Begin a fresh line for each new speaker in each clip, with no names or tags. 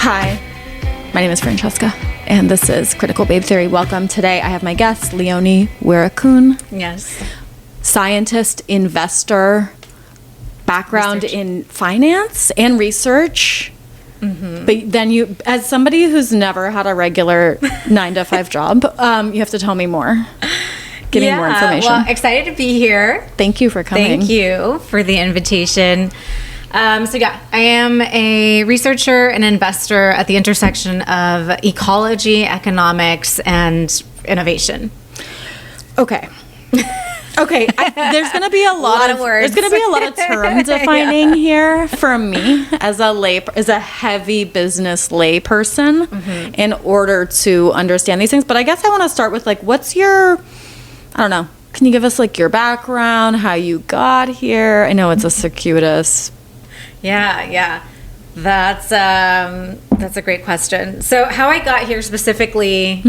Hi, my name is Francesca, and this is Critical Babe Theory. Welcome. Today I have my guest, Léonie Weerakoon.
Yes.
Scientist, investor, background in finance and research. Mm-hmm. But then you, as somebody who's never had a regular 9-to-5 job, you have to tell me more. Give me more information.
Well, excited to be here.
Thank you for coming.
Thank you for the invitation. I am a researcher and investor at the intersection of ecology, economics, and innovation.
Okay. Okay, there's going to be a lot of words. There's going to be a lot of term defining here from me as a heavy business lay person in order to understand these things. But I guess I want to start with what's your, I don't know, can you give us your background, how you got here? I know it's a circuitous.
Yeah. That's a great question. So how I got here specifically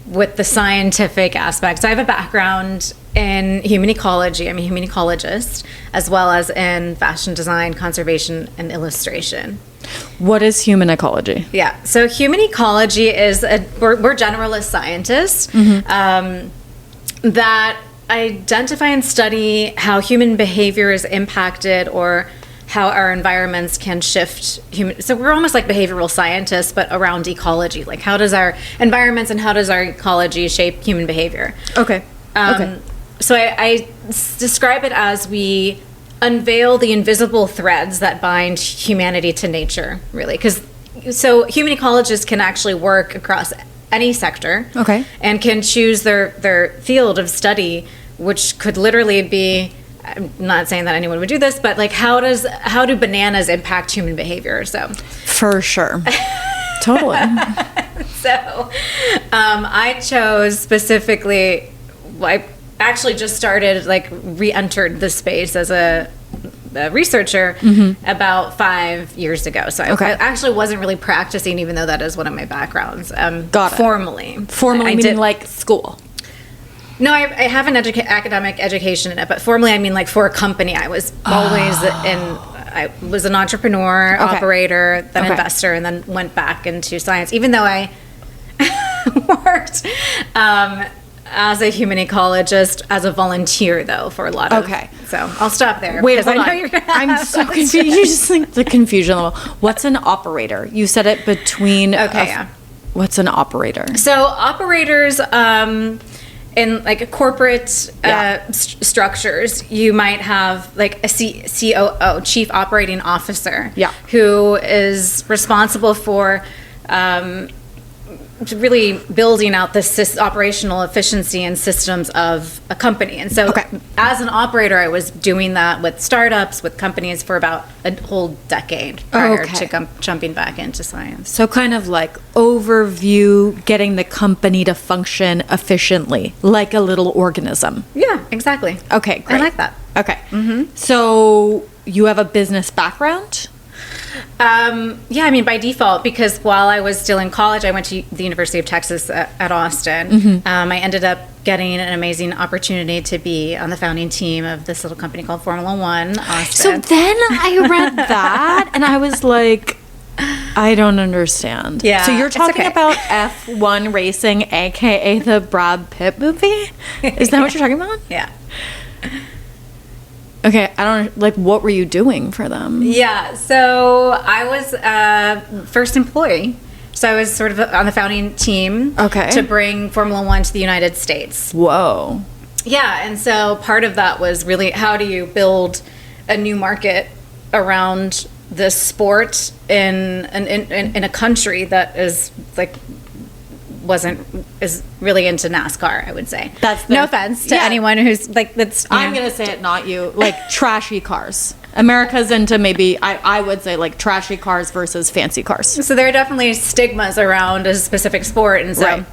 with the scientific aspects, I have a background in human ecology. I'm a human ecologist, as well as in fashion design, conservation, and illustration.
What is human ecology?
Yeah, so human ecology is we're generalist scientists that identify and study how human behavior is impacted or how our environments can shift so we're almost like behavioral scientists, but around ecology. Like, how does our environments and how does our ecology shape human behavior?
Okay.
So I describe it as we unveil the invisible threads that bind humanity to nature, really. So human ecologists can actually work across any sector.
Okay.
And can choose their field of study, which could literally be, I'm not saying that anyone would do this, but how do bananas impact human behavior? So
for sure. Totally.
So I chose specifically, I actually just started, re-entered the space as a researcher about 5 years ago. So I actually wasn't really practicing, even though that is one of my backgrounds.
Got it.
Formally.
Formally meaning school.
No, I have an academic education in it, but formally I mean for a company. I was always I was an entrepreneur, operator, then investor, and then went back into science, even though I worked as a human ecologist, as a volunteer, though, for a lot of... Okay. So I'll stop there.
Wait, hold on. I'm so confused. You just the confusion level. What's an operator? You said it between... What's an operator?
So operators... in corporate structures, you might have a COO, Chief Operating Officer, who is responsible for really building out the operational efficiency and systems of a company. And so as an operator, I was doing that with startups, with companies for about a whole decade prior to jumping back into science.
So kind of overview, getting the company to function efficiently, like a little organism.
Yeah, exactly.
Okay, great.
I like that.
Okay. So you have a business background?
By default, because while I was still in college, I went to the University of Texas at Austin. I ended up getting an amazing opportunity to be on the founding team of this little company called Formula One, Austin.
So then I read that, and I was like, I don't understand.
Yeah,
so you're talking about F1 racing, a.k.a. the Brad Pitt movie? Is that what you're talking about?
Yeah.
Okay, I don't, what were you doing for them?
Yeah, so I was a first employee. So I was sort of on the founding team to bring Formula One to the United States.
Whoa.
Yeah, and so part of that was really, how do you build a new market around this sport in a country that is is really into NASCAR, I would say.
That's
no offense to anyone who's that's.
I'm gonna say it, not you. Trashy cars. America's into maybe I would say trashy cars versus fancy cars.
So there are definitely stigmas around a specific sport, and so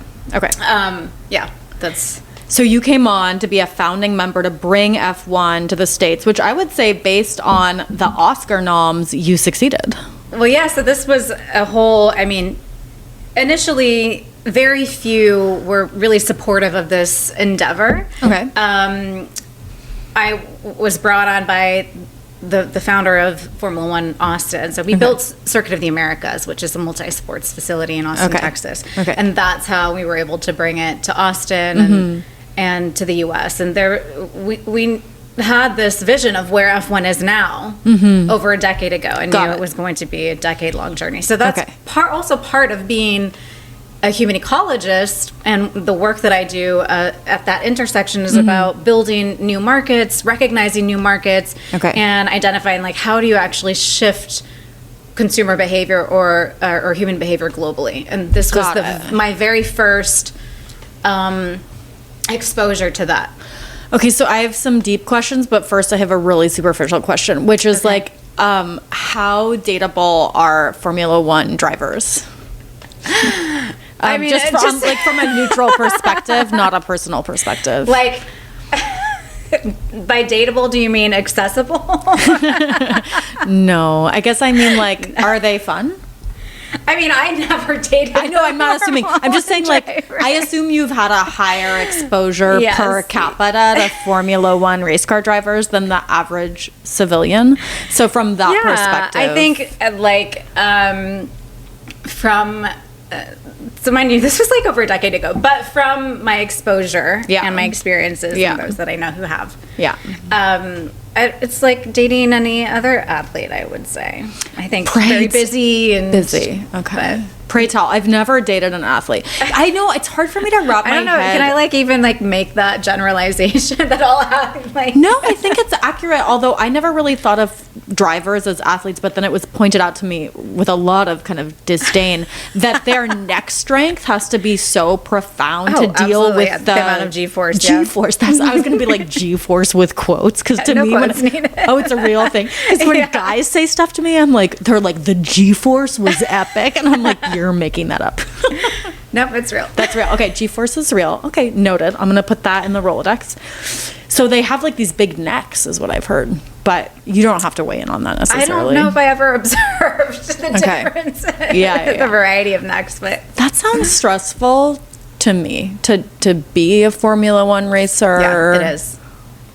that's.
So you came on to be a founding member to bring F1 to the States, which I would say, based on the Oscar noms, you succeeded.
Well, yeah. So this was a whole. Initially, very few were really supportive of this endeavor.
Okay.
I was brought on by the founder of Formula One Austin. So we built Circuit of the Americas, which is a multi-sports facility in Austin, Texas. Okay. And that's how we were able to bring it to Austin and to the U.S. And we had this vision of where F1 is now over a decade ago, and knew it was going to be a decade-long journey. So that's also part of being a human ecologist, and the work that I do at that intersection is about building new markets, recognizing new markets, and identifying like how do you actually shift consumer behavior or human behavior globally. And this was my very first exposure to that.
Okay, so I have some deep questions, but first I have a really superficial question, which is like, how dateable are Formula One drivers? I mean, just from a neutral perspective, not a personal perspective.
Like, by dateable, do you mean accessible?
No, I guess I mean like, are they fun?
I mean, I never dated.
I know, I'm not assuming. I'm just saying, like, I assume you've had a higher exposure per capita to Formula One race car drivers than the average civilian. So from that perspective,
I think so mind you, this was like over a decade ago, but from my exposure and my experiences and those that I know who have. It's like dating any other athlete, I would say. I think very busy. Okay.
But, pray tell, I've never dated an athlete. I know, it's hard for me to wrap my head.
Can I like even like make that generalization that all athletes like?
No, I think it's accurate, although I never really thought of drivers as athletes, but then it was pointed out to me with a lot of kind of disdain that their neck strength has to be so profound to deal with the
amount of G-force.
G-force. I was going to be like G-force with quotes, because to me, it's a real thing. Because when guys say stuff to me, I'm like, they're like, the G-force was epic, and I'm like, you're making that up.
Nope, it's real.
That's real. Okay, G-force is real. Okay, noted. I'm going to put that in the Rolodex. So they have like these big necks is what I've heard, but you don't have to weigh in on that necessarily.
I don't know if I ever observed the difference in the variety of necks, but
that sounds stressful to me to be a Formula One racer.
Yeah, it is.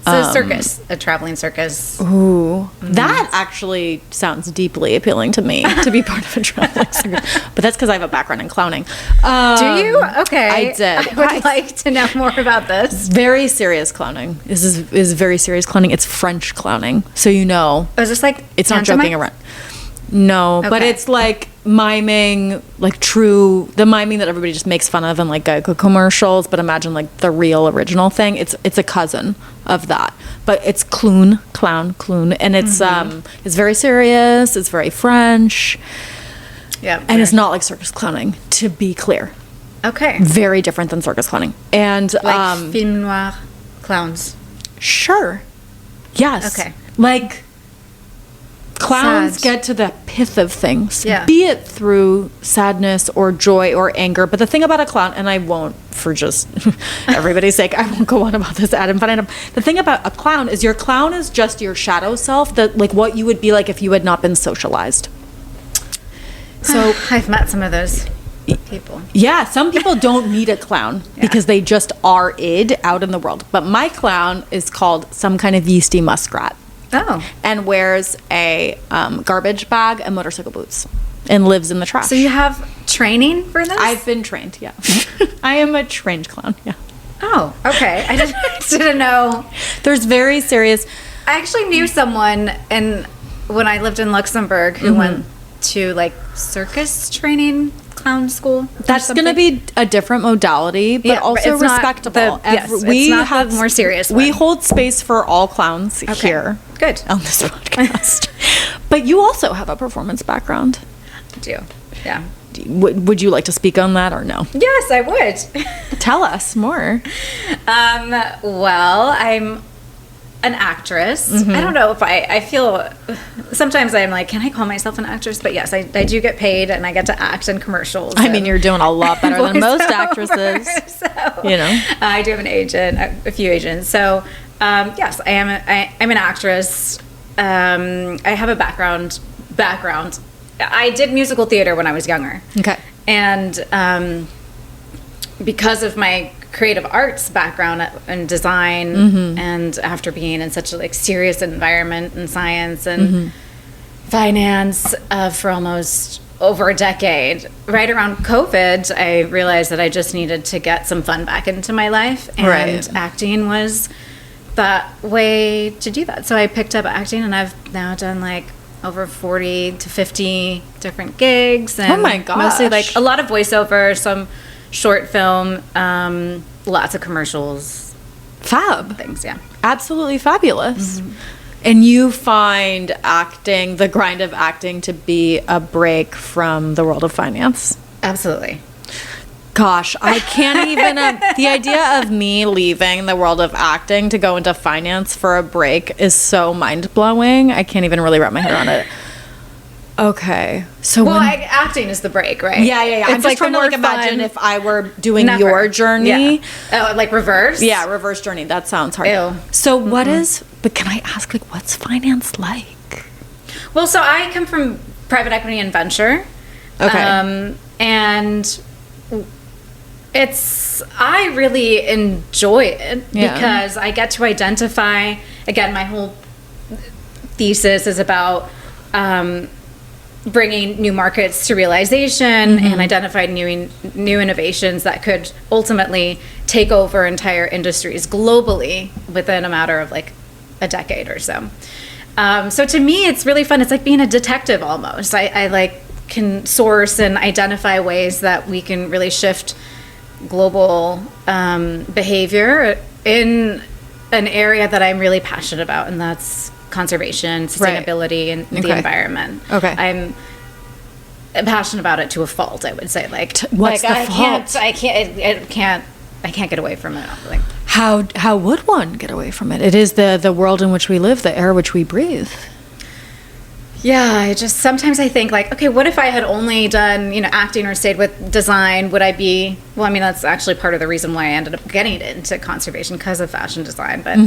It's a traveling circus.
Ooh, that actually sounds deeply appealing to me, to be part of a traveling circus. But that's because I have a background in clowning.
Do you? Okay.
I did.
I would like to know more about this.
Very serious clowning. This is very serious clowning. It's French clowning. So you know.
Is this like
it's not joking around. No, but it's like miming, like the miming that everybody just makes fun of in like Geico commercials, but imagine like the real original thing. It's a cousin of that, but it's clown, and it's very serious. It's very French.
Yeah,
and it's not like circus clowning, to be clear.
Okay,
very different than circus clowning, and
like film noir clowns.
Sure. Yes. Okay. Like. Clowns get to the pith of things, be it through sadness or joy or anger. But the thing about a clown, and I won't, for just everybody's sake, I won't go on about this ad infinitum. The thing about a clown is your clown is just your shadow self, that like what you would be like if you had not been socialized.
So I've met some of those people.
Yeah, some people don't need a clown because they just are id out in the world. But my clown is called some kind of yeasty muskrat.
Oh.
And wears a garbage bag and motorcycle boots and lives in the trash.
So you have training for this?
I've been trained, yeah. I am a trained clown, yeah.
Oh, okay. I didn't know.
There's very serious...
I actually knew someone when I lived in Luxembourg who went to like circus training clown school.
That's going to be a different modality, but also respectable.
We have more serious.
We hold space for all clowns here.
Good.
On this podcast. But you also have a performance background.
I do. Yeah.
Would you like to speak on that or no?
Yes, I would.
Tell us more.
Well, I'm an actress. I don't know if I feel sometimes I'm like, can I call myself an actress? But yes, I do get paid and I get to act in commercials.
I mean, you're doing a lot better than most actresses.
So,
you know,
I do have an agent, a few agents. So yes, I'm an actress. I have a background. I did musical theater when I was younger.
Okay.
And because of my creative arts background and design, and after being in such a like serious environment in science and finance for almost over a decade, right around COVID, I realized that I just needed to get some fun back into my life, and acting was that way to do that. So I picked up acting, and I've now done like over 40 to 50 different gigs, and
oh my gosh,
mostly like a lot of voiceover, some short film, lots of commercials,
fab
things. Yeah,
absolutely fabulous. And you find acting, the grind of acting, to be a break from the world of finance?
Absolutely.
Gosh, I can't even, the idea of me leaving the world of acting to go into finance for a break is so mind-blowing. I can't even really wrap my head around it. Okay. So
acting is the break, right?
Yeah. I'm just trying to like imagine if I were doing your journey.
Yeah. Oh, like reverse?
Yeah, reverse journey. That sounds hard.
Ew.
So but can I ask, like, what's finance like?
Well, so I come from private equity and venture.
Okay.
And I really enjoy it because I get to identify, again, my whole thesis is about bringing new markets to realization and identify new innovations that could ultimately take over entire industries globally within a matter of like a decade or so. So to me, it's really fun. It's like being a detective almost. I like can source and identify ways that we can really shift global behavior in an area that I'm really passionate about, and that's conservation, sustainability, and the environment.
Okay.
I'm passionate about it to a fault, I would say. Like,
what's the fault?
I can't get away from it. Like,
how would one get away from it? It is the world in which we live, the air which we breathe.
Yeah, sometimes I think like, okay, what if I had only done, acting or stayed with design? Would I be, well, I mean, that's actually part of the reason why I ended up getting into conservation, because of fashion design. But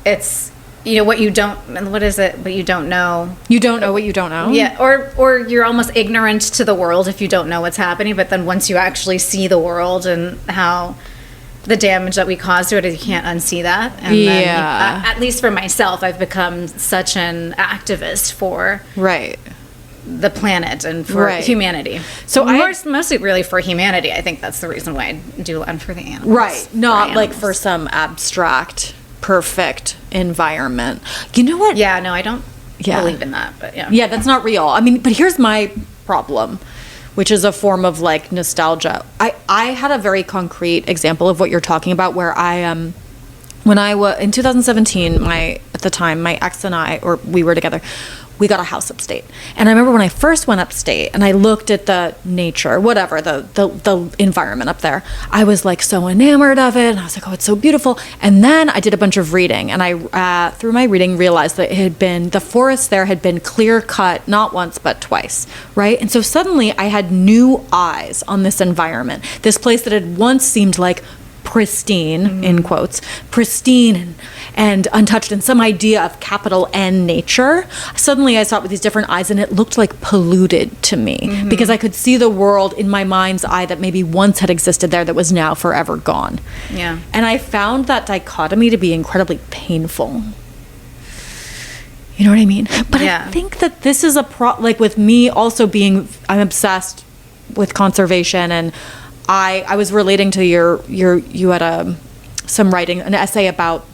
it's, what you don't, what is it? What you don't know.
You don't know what you don't know?
Yeah, or you're almost ignorant to the world if you don't know what's happening. But then once you actually see the world and how the damage that we cause to it, you can't unsee that. And then, at least for myself, I've become such an activist for the planet and for humanity. So mostly really for humanity. I think that's the reason why I do one for the animals.
Right, not like for some abstract, perfect environment. You know what?
Yeah, no, I don't believe in that. But
yeah, that's not real. I mean, but here's my problem, which is a form of like nostalgia. I had a very concrete example of what you're talking about, where when I was in 2017, at the time my ex and I, or we were together, we got a house upstate. And I remember when I first went upstate and I looked at the nature, whatever, the environment up there, I was like so enamored of it. And I was like, oh, it's so beautiful. And then I did a bunch of reading, and I, through my reading, realized that the forest there had been clear cut, not once, but twice, right? And so suddenly I had new eyes on this environment, this place that had once seemed like pristine, in quotes, pristine and untouched, and some idea of capital N nature. Suddenly I saw it with these different eyes, and it looked like polluted to me because I could see the world in my mind's eye that maybe once had existed there that was now forever gone.
Yeah.
And I found that dichotomy to be incredibly painful. You know what I mean? But I think that this is like with me also I'm obsessed with conservation, and I was relating to you had some writing, an essay about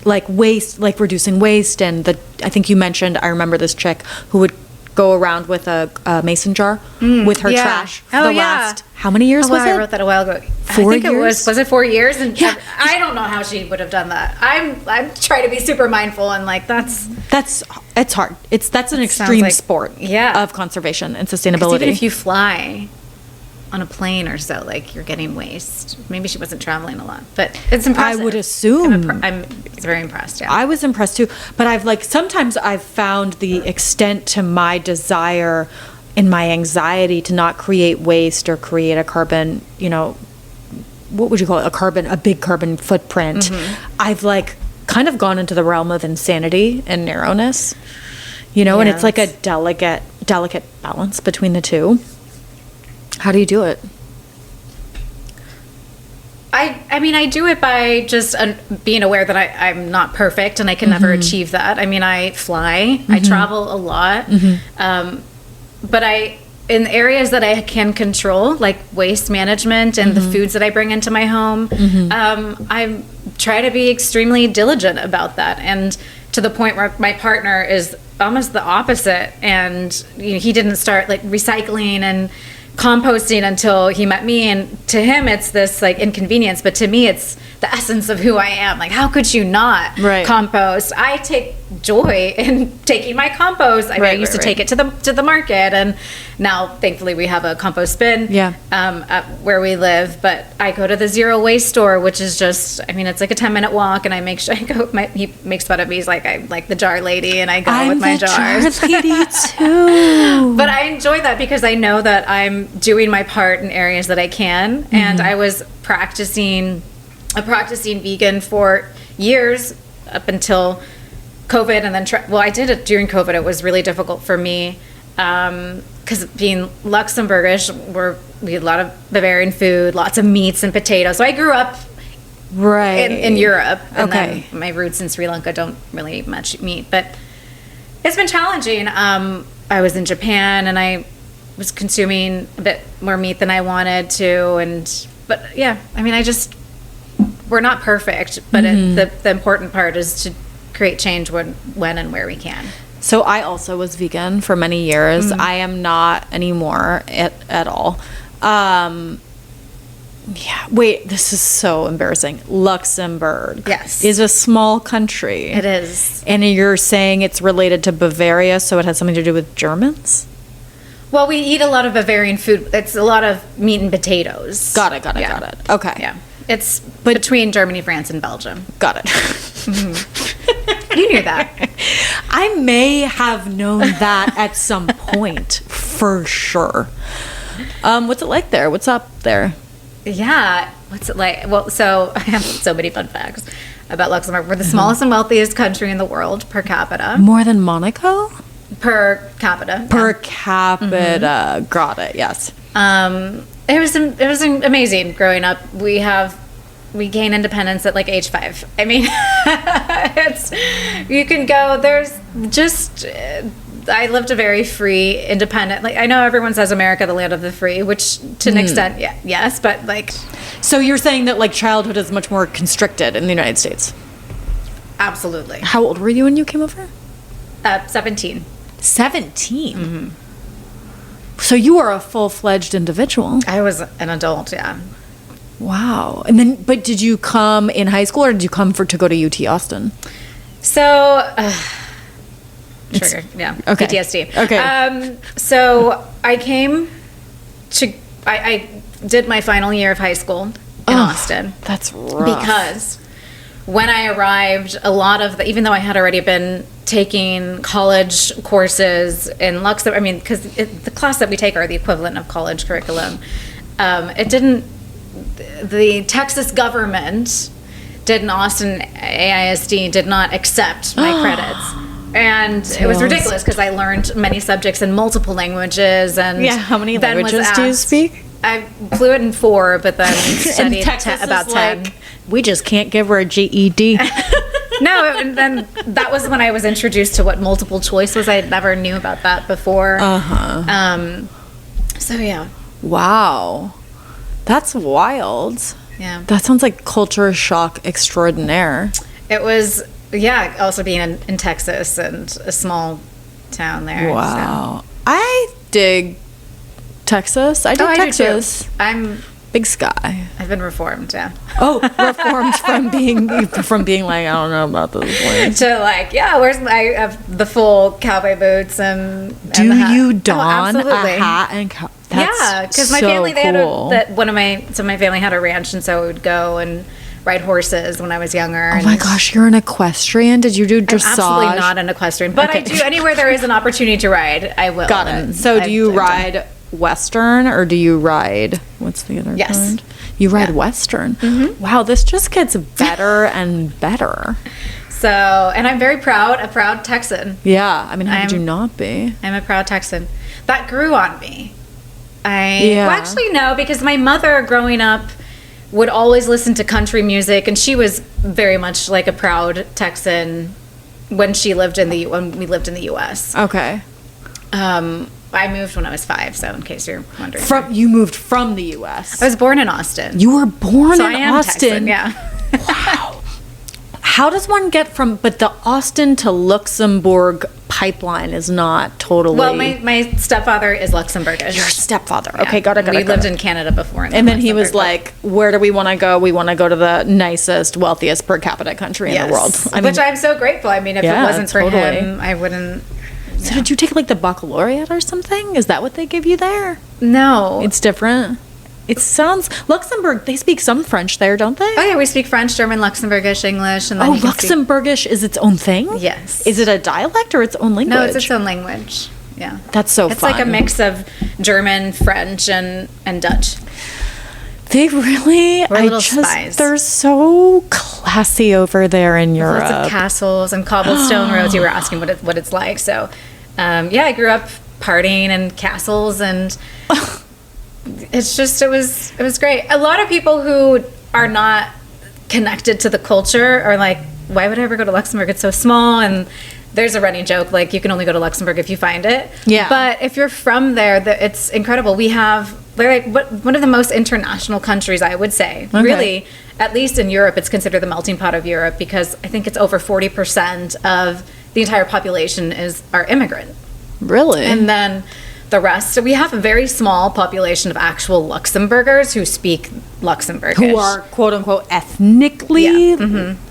like waste, like reducing waste, and I think you mentioned, I remember this chick who would go around with a mason jar with her trash for the last, how many years was it?
I wrote that a while ago.
4 years?
Was it 4 years? And I don't know how she would have done that. I'm trying to be super mindful, and like
it's hard. That's an extreme sport of conservation and sustainability.
Even if you fly on a plane or so, like, you're getting waste. Maybe she wasn't traveling a lot, but it's impressive.
I would assume.
I'm very impressed. Yeah,
I was impressed too. But sometimes I've found the extent to my desire and my anxiety to not create waste or create a carbon, what would you call it? A big carbon footprint. I've like kind of gone into the realm of insanity and narrowness, and it's like a delicate balance between the two. How do you do it?
I mean, I do it by just being aware that I'm not perfect and I can never achieve that. I mean, I fly, I travel a lot, but in areas that I can control, like waste management and the foods that I bring into my home, I try to be extremely diligent about that. And to the point where my partner is almost the opposite. And he didn't start like recycling and composting until he met me, and to him it's this like inconvenience, but to me it's the essence of who I am. Like, how could you not compost? I take joy in taking my compost. I used to take it to the market, and now thankfully we have a compost bin at where we live, but I go to the zero waste store, which is just, I mean, it's like a 10-minute walk, and I make sure I go. He makes fun of me. He's like, I'm like the jar lady, and I go with my jars. I'm the jar lady too. But I enjoy that because I know that I'm doing my part in areas that I can, and I was practicing vegan for years up until COVID, and then I did it during COVID. It was really difficult for me because being Luxembourgish, we had a lot of Bavarian food, lots of meats and potatoes. So I grew up in Europe, and then my roots in Sri Lanka don't really eat much meat, but it's been challenging. I was in Japan, and I was consuming a bit more meat than I wanted to, but yeah, I mean, we're not perfect, but the important part is to create change when and where we can.
So I also was vegan for many years. I am not anymore at all. Wait, this is so embarrassing. Luxembourg is a small country.
It is.
And you're saying it's related to Bavaria, so it has something to do with Germans?
Well, we eat a lot of Bavarian food. It's a lot of meat and potatoes.
Got it. Okay.
Yeah. It's between Germany, France, and Belgium.
Got it.
You knew that.
I may have known that at some point, for sure. What's it like there? What's up there?
Yeah. What's it like? Well, so I have so many fun facts about Luxembourg. We're the smallest and wealthiest country in the world per capita.
More than Monaco?
Per capita.
Per capita. Got it. Yes.
It was amazing growing up. We gain independence at like age 5. I mean, you can go. There's just. I lived a very free, independent. Like, I know everyone says America, the land of the free, which to an extent, yes, but like.
So you're saying that like childhood is much more constricted in the United States?
Absolutely.
How old were you when you came over?
17.
17. Mm-hmm. So you were a full-fledged individual.
I was an adult, yeah.
Wow. And then, but did you come in high school, or did you come to go to UT Austin?
So, trigger, yeah.
Okay.
PTSD.
Okay.
So I came to, I did my final year of high school in Austin.
That's rough.
Because when I arrived, a lot of even though I had already been taking college courses in Luxembourg, I mean, because the class that we take are the equivalent of college curriculum. The Texas government in Austin AISD did not accept my credits. And it was ridiculous because I learned many subjects in multiple languages. And
how many languages do you speak?
I flew it in 4, but then studied about 10.
Like, we just can't give her a GED.
No, and then that was when I was introduced to what multiple choice was. I never knew about that before. So yeah.
Wow. That's wild.
Yeah.
That sounds like culture shock extraordinaire.
It was, also being in Texas and a small town there.
Wow. So. I dig Texas. I dig Texas.
I'm
big sky.
I've been reformed, yeah.
Oh, reformed from being like, I don't know about this place.
To like, I have the full cowboy boots and
do
the hat.
You don a hat and
because my family they had my family had a ranch, and so we would go and ride horses when I was younger.
Oh my gosh, you're an equestrian? Did you do dressage?
I'm absolutely not an equestrian, but I do anywhere there is an opportunity to ride, I will.
Got it. So do you ride Western, or do you ride what's the other kind? You ride Western. Mm-hmm. Wow, this just gets better and better.
So, and I'm very proud, a proud Texan.
Yeah, I mean, how could you not be?
I'm a proud Texan. That grew on me. Well, actually, no, because my mother growing up would always listen to country music, and she was very much like a proud Texan when we lived in the U.S.
Okay.
I moved when I was 5, so in case you're wondering.
You moved from the U.S.
I was born in Austin.
You were born in Austin.
Texan, yeah.
Wow. How does one get but the Austin to Luxembourg pipeline is not totally...
Well, my stepfather is Luxembourgish.
Your stepfather.
Yeah.
Okay, got it.
We lived in Canada before.
And then he was like, where do we want to go? We want to go to the nicest, wealthiest per capita country in the world.
Which I'm so grateful. I mean, if it wasn't for him, I wouldn't...
So did you take like the baccalaureate or something? Is that what they give you there?
No.
It's different? It sounds... Luxembourg, they speak some French there, don't they?
Oh, yeah, we speak French, German, Luxembourgish, English, and then
Luxembourgish is its own thing?
Yes.
Is it a dialect or its own language?
No, it's its own language. Yeah.
That's so fun.
It's like a mix of German, French, and Dutch.
They really...
We're little spies.
They're so classy over there in Europe.
Lots of castles and cobblestone roads. You were asking what it's like. So, I grew up partying in castles, and... It's just, it was great. A lot of people who are not connected to the culture are like, why would I ever go to Luxembourg? It's so small. And there's a running joke, like, you can only go to Luxembourg if you find it.
Yeah.
But if you're from there, it's incredible. They're like one of the most international countries, I would say. Okay. Really, at least in Europe, it's considered the melting pot of Europe, because I think it's over 40% of the entire population are immigrant.
Really?
And then... the rest. So we have a very small population of actual Luxembourgers who speak Luxembourgish.
Who are, quote unquote, ethnically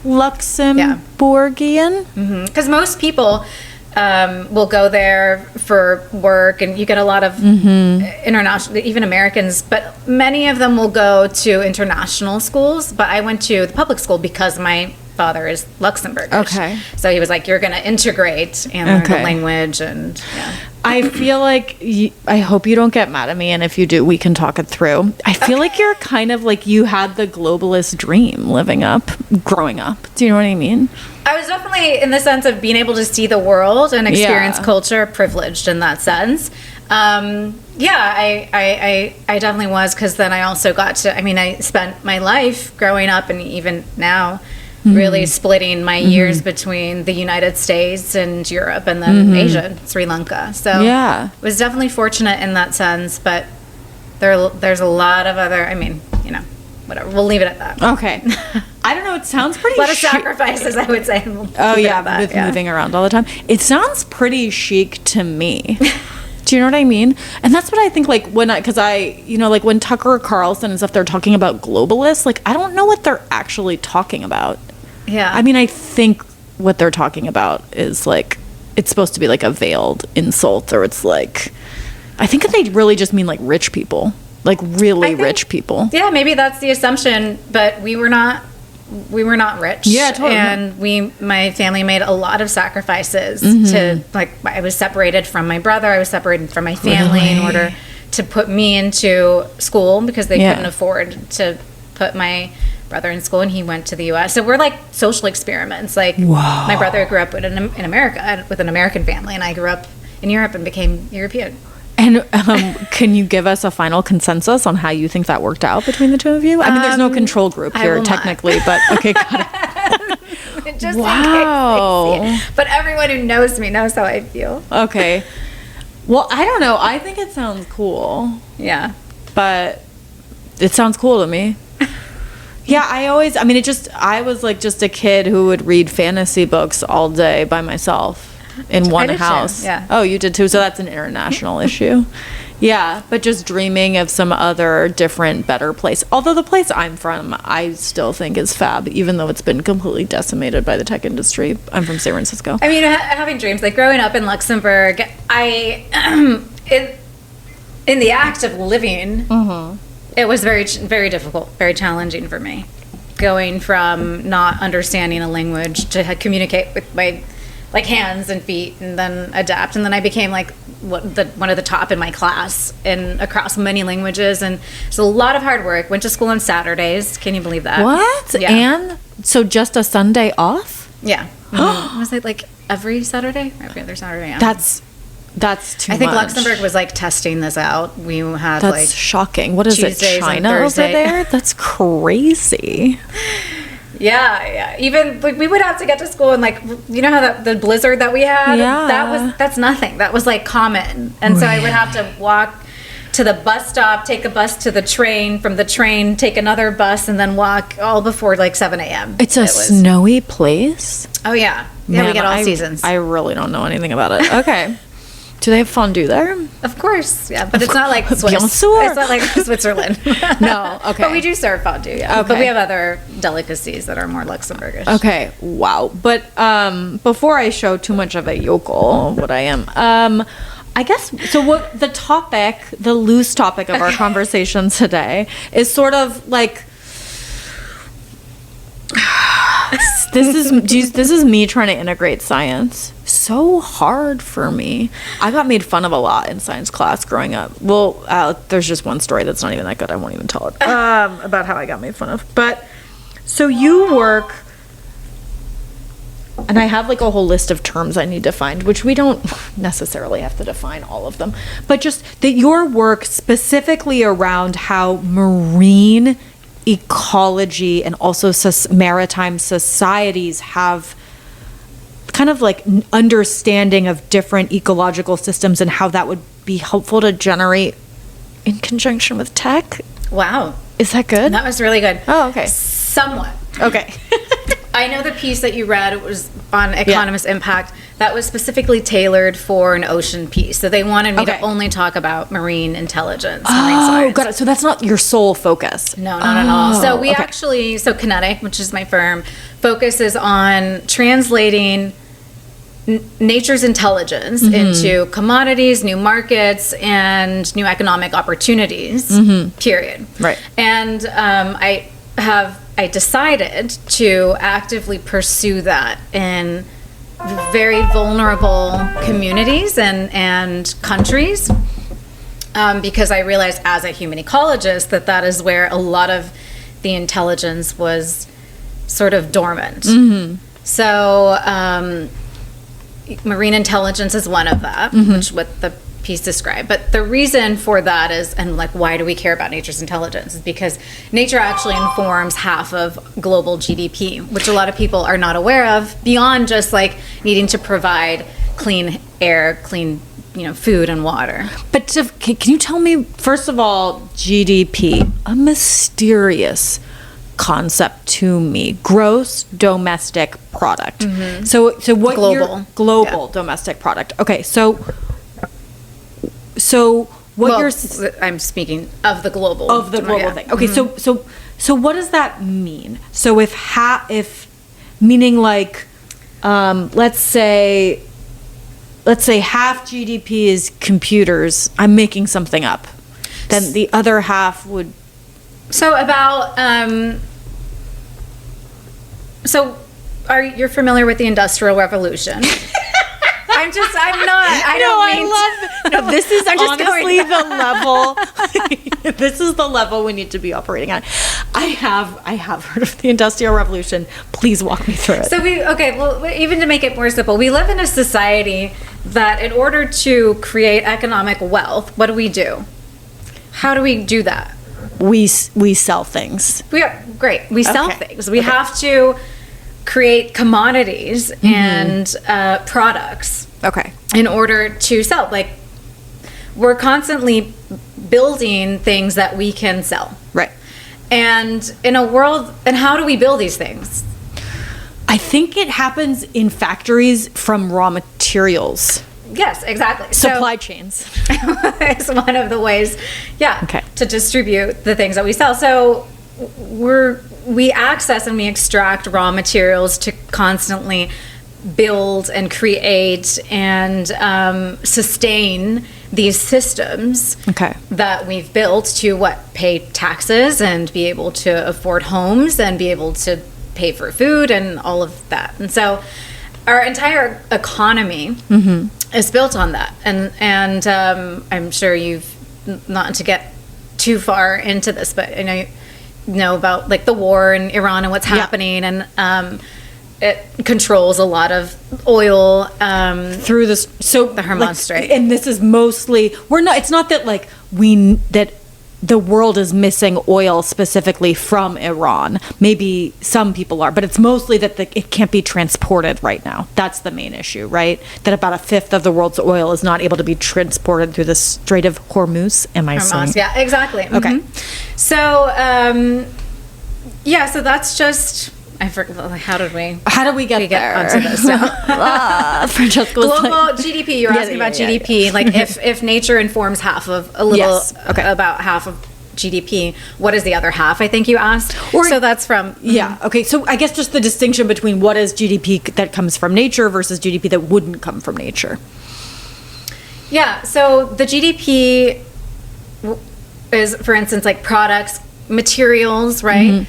Luxembourgian.
Because most people will go there for work, and you get a lot of international, even Americans, but many of them will go to international schools. But I went to the public school because my father is Luxembourgish.
Okay.
So he was like, you're going to integrate and learn the language. And
I feel like, I hope you don't get mad at me, and if you do, we can talk it through. I feel like you're kind of like, you had the globalist dream growing up. Do you know what I mean?
I was definitely, in the sense of being able to see the world and experience culture, privileged in that sense. I definitely was, because then I also got to, I spent my life growing up, and even now, really splitting my years between the United States and Europe, and then Asia, Sri Lanka. So was definitely fortunate in that sense, but there's a lot of other, whatever. We'll leave it at that.
Okay. I don't know. It sounds pretty...
a lot of sacrifices, I would say.
Moving around all the time. It sounds pretty chic to me. Do you know what I mean? And that's what I think, like, when Tucker Carlson and stuff, they're talking about globalists, like, I don't know what they're actually talking about. Yeah. I think what they're talking about is, like, it's supposed to be, like, a veiled insult, or it's, like, I think they really just mean, like, rich people. Like, really rich people. Yeah,
maybe that's the assumption, but we were not rich.
Yeah, totally.
And my family made a lot of sacrifices to, like, I was separated from my brother. I was separated from my family in order to put me into school, because they couldn't afford to put my brother in school, and he went to the U.S. So we're like social experiments. Like, my brother grew up in America with an American family, and I grew up in Europe and became European.
And can you give us a final consensus on how you think that worked out between the two of you? There's no control group here technically, but okay, got it.
Just in case. But everyone who knows me knows how I feel.
Okay. Well, I don't know. I think it sounds cool.
Yeah.
But it sounds cool to me. Yeah, I was like just a kid who would read fantasy books all day by myself. In one house.
Yeah.
Oh, you did too. So that's an international issue. Yeah, but just dreaming of some other different, better place. Although the place I'm from, I still think is fab, even though it's been completely decimated by the tech industry. I'm from San Francisco.
Having dreams, like growing up in Luxembourg, in the act of living, it was very, very difficult, very challenging for me. Going from not understanding a language to communicate with my hands and feet, and then adapt, and then I became like one of the top in my class and across many languages, and it's a lot of hard work. Went to school on Saturdays. Can you believe that?
What?
Yeah.
And so just a Sunday off?
Yeah. Was it like every Saturday? Every other Saturday. Yeah.
That's That's too much.
I think Luxembourg was like testing this out. We had
That's
like
shocking. What is
Tuesdays
it, China over there? That's crazy.
Yeah. Even like we would have to get to school and like, you know how the blizzard that we had?
Yeah.
That's nothing. That was like common. And so I would have to walk to the bus stop, take a bus to the train, from the train, take another bus, and then walk all before like 7 a.m.
It's a snowy place?
Oh, yeah. Yeah, we get all seasons.
I really don't know anything about it. Okay. Do they have fondue there?
Of course, yeah. But it's not like Swiss.
Bien sûr.
It's not like Switzerland.
No, okay.
But we do serve fondue, yeah.
Okay.
But we have other delicacies that are more Luxembourgish.
Okay, wow. But before I show too much of a yokel, what I am, I guess, so what the loose topic of our conversation today is sort of like, this is me trying to integrate science. So hard for me. I got made fun of a lot in science class growing up. Well, there's just one story that's not even that good. I won't even tell it about how I got made fun of. But so you work, and I have like a whole list of terms I need to find, which we don't necessarily have to define all of them, but just that your work specifically around how marine ecology and also maritime societies have kind of like understanding of different ecological systems and how that would be helpful to generate in conjunction with tech.
Wow.
Is that good?
That was really good.
Oh, okay.
Somewhat.
Okay.
I know the piece that you read, it was on economist impact, that was specifically tailored for an ocean piece. So they wanted me to only talk about marine intelligence, marine science.
Got it. So that's not your sole focus.
No, not at all. So we actually, Kinetik, which is my firm, focuses on translating nature's intelligence into commodities, new markets, and new economic opportunities, period.
Right.
And I decided to actively pursue that in very vulnerable communities and countries, because I realized as a human ecologist that is where a lot of the intelligence was sort of dormant. So marine intelligence is one of that, which what the piece described. But the reason for that is, and like why do we care about nature's intelligence, is because nature actually informs half of global GDP, which a lot of people are not aware of, beyond just like needing to provide clean air, clean food and water.
But can you tell me, first of all, GDP, a mysterious concept to me, gross domestic product. So what global domestic product. Okay, so what
I'm speaking of the global
thing. Okay, so what does that mean? So if meaning like let's say half GDP is computers, I'm making something up, then the other half would.
So about you're familiar with the Industrial Revolution?
This is honestly the level. This is the level we need to be operating at. I have heard of the Industrial Revolution. Please walk me through it.
Even to make it more simple, we live in a society that in order to create economic wealth, what do? How do we do that?
We sell things.
We sell things. We have to create commodities and products.
Okay.
In order to sell, like we're constantly building things that we can sell.
Right.
And in a world, and how do we build these things?
I think it happens in factories from raw materials.
Yes, exactly.
Supply chains.
It's one of the ways, to distribute the things that we sell. So we access and we extract raw materials to constantly build and create and sustain these systems that we've built to pay taxes and be able to afford homes and be able to pay for food and all of that. And so our entire economy is built on that. And I'm sure you've, not to get too far into this, but I know about like the war in Iran and what's happening. And it controls a lot of oil
through this. So
the Hormuz Strait.
And this is mostly, it's not that like that the world is missing oil specifically from Iran. Maybe some people are, but it's mostly that it can't be transported right now. That's the main issue, right? That about a fifth of the world's oil is not able to be transported through the Strait of Hormuz. Am I saying?
Yeah, exactly.
Okay.
Mm-hmm. So, so that's just... I forgot. How did we get there? Onto this?
Francesca was
global GDP. You're asking about GDP. Yeah. Like if nature informs about half of GDP, what is the other half? I think you asked. So that's from
Okay. So I guess just the distinction between what is GDP that comes from nature versus GDP that wouldn't come from nature.
Yeah. So the GDP is, for instance, like products, materials, right? Mm-hmm.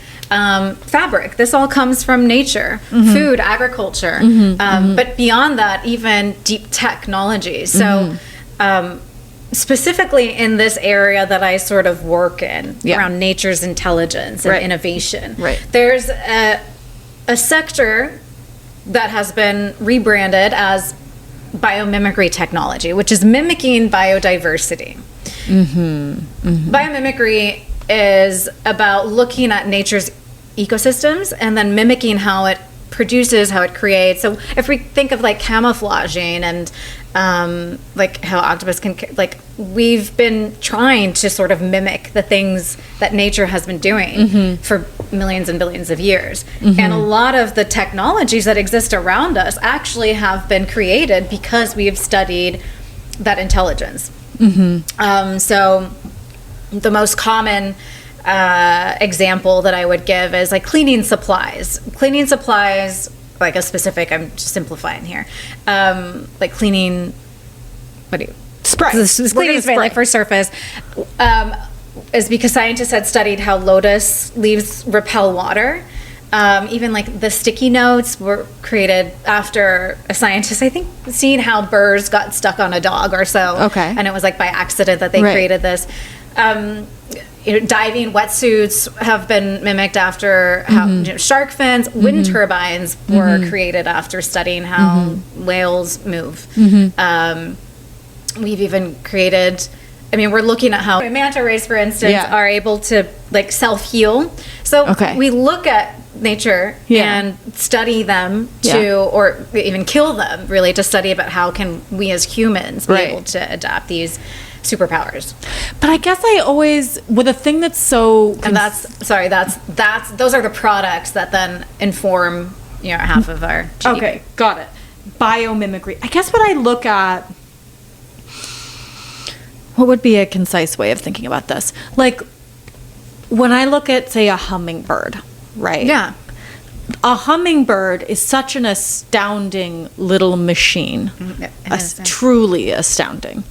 Fabric. This all comes from nature. Mm-hmm. Food, agriculture. Mm-hmm. But beyond that, even deep technology. So specifically in this area that I sort of work in, around nature's intelligence and innovation, there's a sector that has been rebranded as biomimicry technology, which is mimicking biodiversity. Mm-hmm. Mm-hmm. Biomimicry is about looking at nature's ecosystems and then mimicking how it produces, how it creates. So if we think of like camouflaging and like how octopus can, like we've been trying to sort of mimic the things that nature has been doing for millions and billions of years. And a lot of the technologies that exist around us actually have been created because we have studied that intelligence. So the most common example that I would give is like cleaning supplies. Cleaning supplies, like a specific, I'm just simplifying here, like cleaning,
spray.
Cleaning spray, like for surface, is because scientists had studied how lotus leaves repel water. Even like the sticky notes were created after a scientist, I think, seeing how burrs got stuck on a dog or so.
Okay.
And it was like by accident that they created this. Diving wetsuits have been mimicked after how shark fins. Wind turbines were created after studying how whales move. We've even created, we're looking at how manta rays, for instance, are able to like self-heal. So we look at nature and study them or even kill them, really, to study about how can we as humans be able to adapt these superpowers.
But I guess with a thing that's so...
And those are the products that then inform, half of our GDP.
Okay, got it. Biomimicry. I guess what I look at... What would be a concise way of thinking about this? Like, when I look at, say, a hummingbird, right?
Yeah.
A hummingbird is such an astounding little machine. Truly astounding.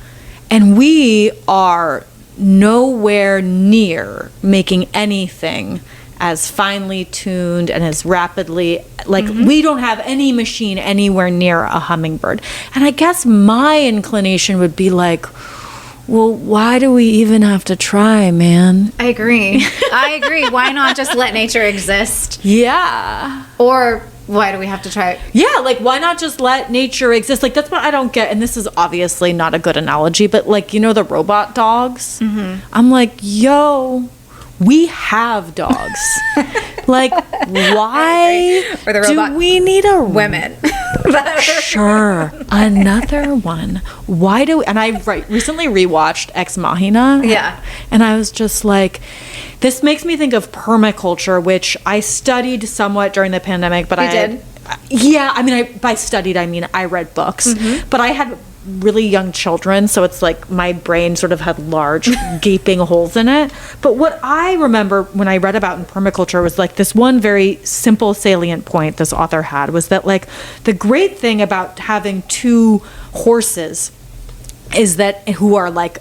And we are nowhere near making anything as finely tuned and as rapidly, like we don't have any machine anywhere near a hummingbird. And I guess my inclination would be like, well, why do we even have to try, man?
I agree. Why not just let nature exist?
Yeah.
Or why do we have to try it?
Yeah, like why not just let nature exist? Like that's what I don't get. And this is obviously not a good analogy, but like, the robot dogs? I'm like, yo, we have dogs. Like, why
or the robot
do we need a
women?
Sure, another one. Why do? And I recently rewatched Ex Machina.
Yeah,
and I was just like, this makes me think of permaculture, which I studied somewhat during the pandemic. But
did?
Yeah, by studied I mean I read books, but I had really young children, so it's like my brain sort of had large gaping holes in it. But what I remember when I read about in permaculture was like this one very simple salient point this author had was that like the great thing about having two horses is that who are like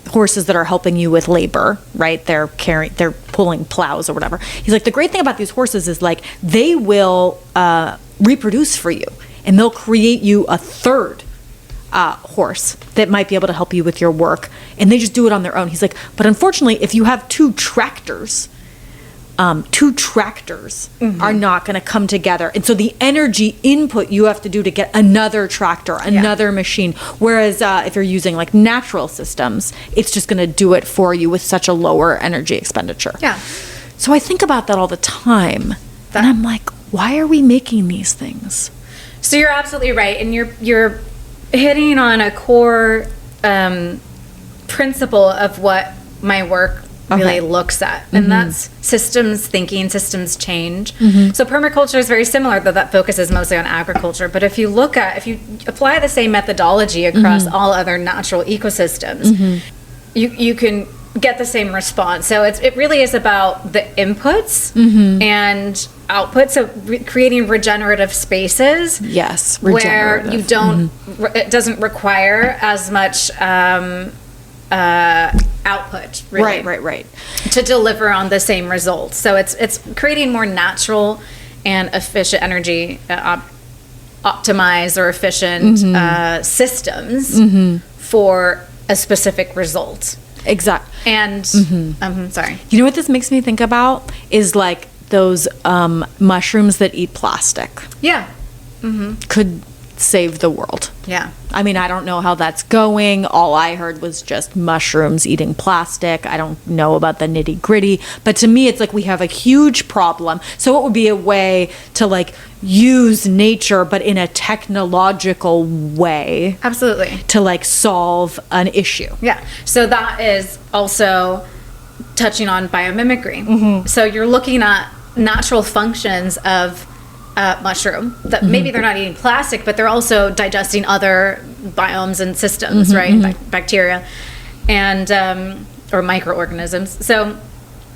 horses that are helping you with labor, right? They're pulling plows or whatever. He's like, the great thing about these horses is like they will reproduce for you and they'll create you a third horse that might be able to help you with your work, and they just do it on their own. He's like, but unfortunately, if you have two tractors, two tractors are not going to come together. And so the energy input you have to do to get another tractor, another machine. Whereas if you're using like natural systems, it's just going to do it for you with such a lower energy expenditure.
Yeah.
So I think about that all the time. And I'm like, why are we making these things?
So you're absolutely right. And you're hitting on a core principle of what my work really looks at, and that's systems thinking, systems change. So permaculture is very similar, though that focuses mostly on agriculture. But if you apply the same methodology across all other natural ecosystems, you can get the same response. So it really is about the inputs and outputs. So creating regenerative spaces.
Yes,
where you don't. It doesn't require as much output, really,
right,
to deliver on the same results. So it's creating more natural and efficient energy, optimized or efficient systems for a specific result.
Exactly.
And sorry,
you know what this makes me think about is like those mushrooms that eat plastic.
Yeah.
Could save the world.
Yeah.
I mean, I don't know how that's going. All I heard was just mushrooms eating plastic. I don't know about the nitty gritty, but to me, it's like we have a huge problem. So it would be a way to like use nature, but in a technological way.
Absolutely.
To like solve an issue.
Yeah. So that is also touching on biomimicry. So you're looking at natural functions of mushroom that maybe they're not eating plastic, but they're also digesting other biomes and systems, right? Bacteria and or microorganisms. So,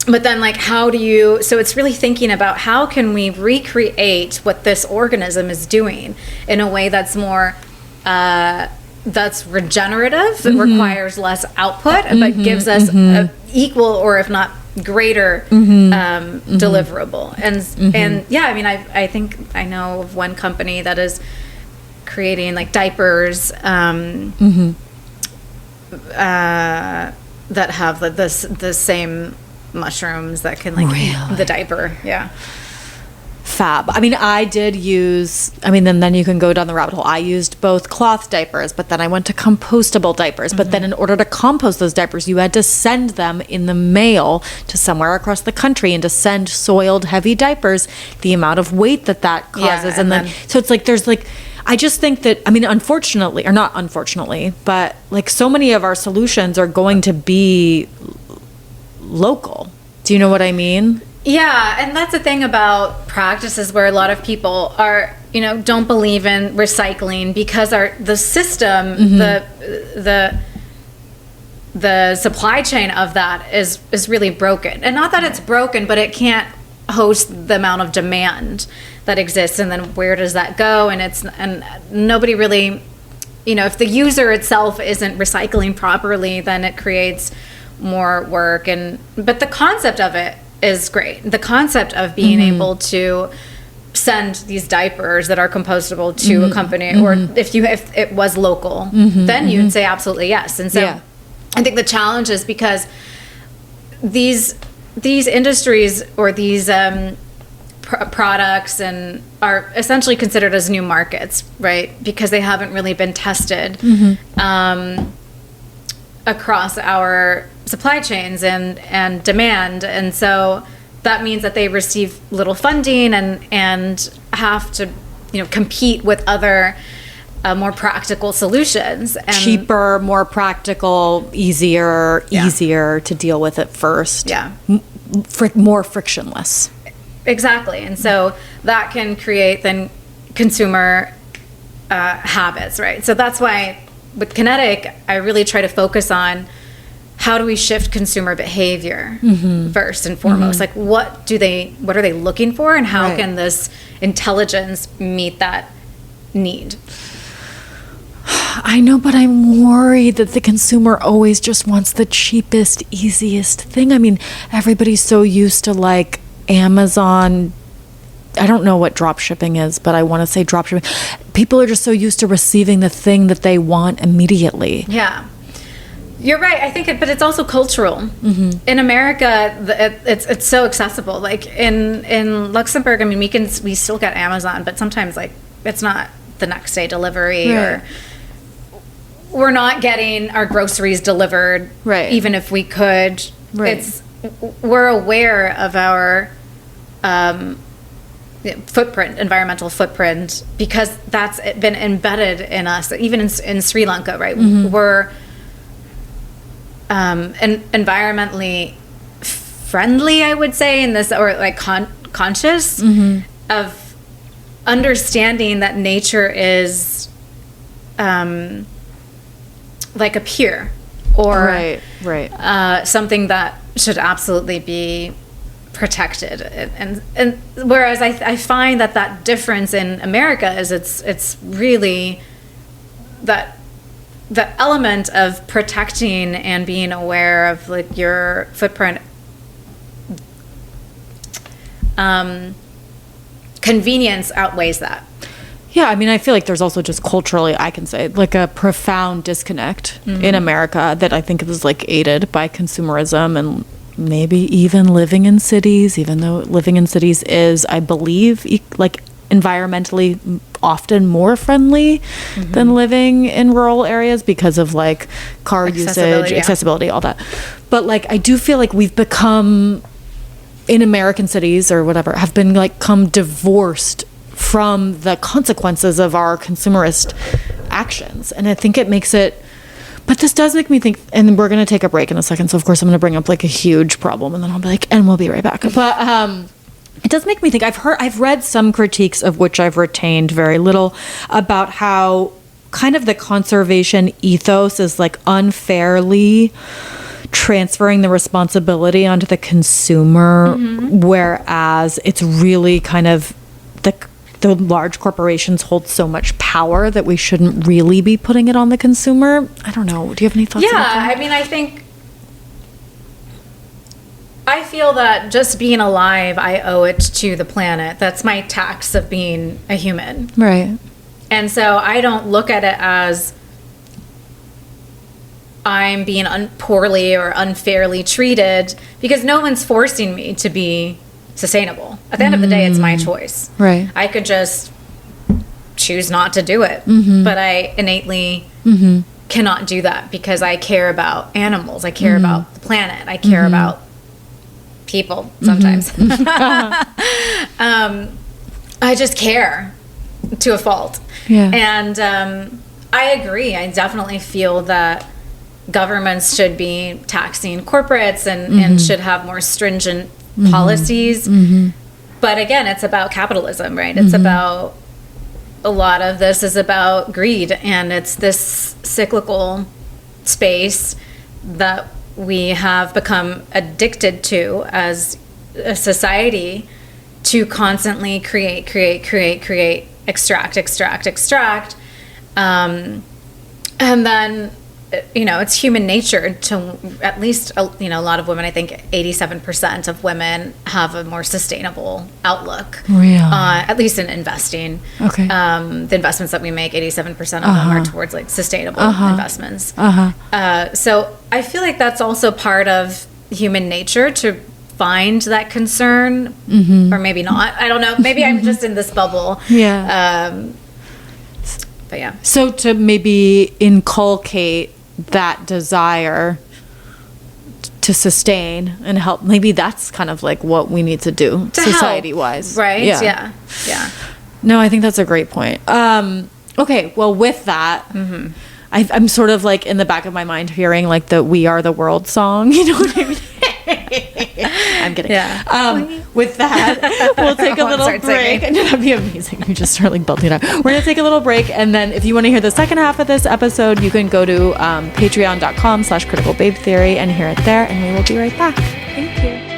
but then like so it's really thinking about how can we recreate what this organism is doing in a way that's more that's regenerative, that requires less output, but gives us a equal or if not greater deliverable. And yeah, I mean, I think I know of one company that is creating like diapers that have the same mushrooms that can like eat the diaper. Yeah.
Fab. I mean, then you can go down the rabbit hole. I used both cloth diapers, but then I went to compostable diapers. But then in order to compost those diapers, you had to send them in the mail to somewhere across the country, and to send soiled, heavy diapers, the amount of weight that causes.
Yeah,
and then, so it's like, there's like, I just think that, I mean, unfortunately, or not unfortunately, but like so many of our solutions are going to be local. Do you know what I mean?
Yeah, and that's the thing about practices where a lot of people are, don't believe in recycling because the system, the supply chain of that is really broken. And not that it's broken, but it can't host the amount of demand that exists. And then where does that go? And nobody really, if the user itself isn't recycling properly, then it creates more work. But the concept of it is great. The concept of being able to send these diapers that are compostable to a company, or if it was local, then you'd say absolutely yes. And so I think the challenge is because these industries or these products and are essentially considered as new markets, right? Because they haven't really been tested across our supply chains and demand, and so that means that they receive little funding and have to compete with other more practical solutions, and
cheaper, more practical, easier to deal with at first, more frictionless.
Exactly. And so that can create then consumer habits, right? So that's why with Kinetik, I really try to focus on how do we shift consumer behavior first and foremost? Like what are they looking for, and how can this intelligence meet that need?
I know, but I'm worried that the consumer always just wants the cheapest, easiest thing. I mean, everybody's so used to like Amazon. I don't know what drop shipping is, but I want to say drop shipping. People are just so used to receiving the thing that they want immediately.
Yeah. You're right. I think but it's also cultural. Mm-hmm. In America, it's so accessible. Like in Luxembourg, I mean, we still get Amazon, but sometimes like it's not the next day delivery, or we're not getting our groceries delivered, even if we could. We're aware of our environmental footprint, because that's been embedded in us. Even in Sri Lanka, right? Mm-hmm. We're environmentally friendly, I would say, in this, or like conscious of understanding that nature is like a peer, or something that should absolutely be protected. And whereas I find that difference in America is it's really that the element of protecting and being aware of like your footprint, convenience outweighs that.
Yeah, I mean, I feel like there's also just culturally, I can say, like a profound disconnect in America that I think is like aided by consumerism, and maybe even living in cities, even though living in cities is, I believe, like environmentally often more friendly than living in rural areas because of like car usage, accessibility, all that. But like, I do feel like we've become, in American cities or whatever, have been like come divorced from the consequences of our consumerist actions. And I think it makes it, but this does make me think, and we're going to take a break in a second. So of course I'm going to bring up like a huge problem, and then I'll be like, and we'll be right back. But, it does make me think. I've read some critiques, of which I've retained very little, about how kind of the conservation ethos is like unfairly transferring the responsibility onto the consumer, whereas it's really kind of the large corporations hold so much power that we shouldn't really be putting it on the consumer. I don't know. Do you have any thoughts about that?
Yeah, I mean, I feel that just being alive, I owe it to the planet. That's my tax of being a human.
Right.
And so I don't look at it as I'm being poorly or unfairly treated, because no one's forcing me to be sustainable. At the end of the day, it's my choice.
Right.
I could just choose not to do it. But I innately cannot do that, because I care about animals. I care about the planet. I care about people sometimes. I just care to a fault.
Yeah.
And I agree. I definitely feel that governments should be taxing corporates and should have more stringent policies. But again, it's about capitalism, right? It's about, a lot of this is about greed, and it's this cyclical space that we have become addicted to as a society, to constantly create, extract. And then, it's human nature to, at least, a lot of women, I think 87% of women have a more sustainable outlook.
Really?
At least in investing.
Okay.
The investments that we make, 87% of them are towards like sustainable investments. So I feel like that's also part of human nature, to find that concern, or maybe not. I don't know. Maybe I'm just in this bubble.
Yeah.
But yeah.
So to maybe inculcate that desire to sustain and help, maybe that's kind of like what we need to do society wise,
right? Yeah.
No, I think that's a great point. Okay, well, with that, I'm sort of like in the back of my mind hearing like the "We Are the World" song. You know what I mean? I'm kidding. Yeah. With that, we'll take a little break. That'd be amazing. You just start like belting it out. We're going to take a little break. And then if you want to hear the second half of this episode, you can go to patreon.com/criticalbabetheory and hear it there. And we will be right back. Thank you.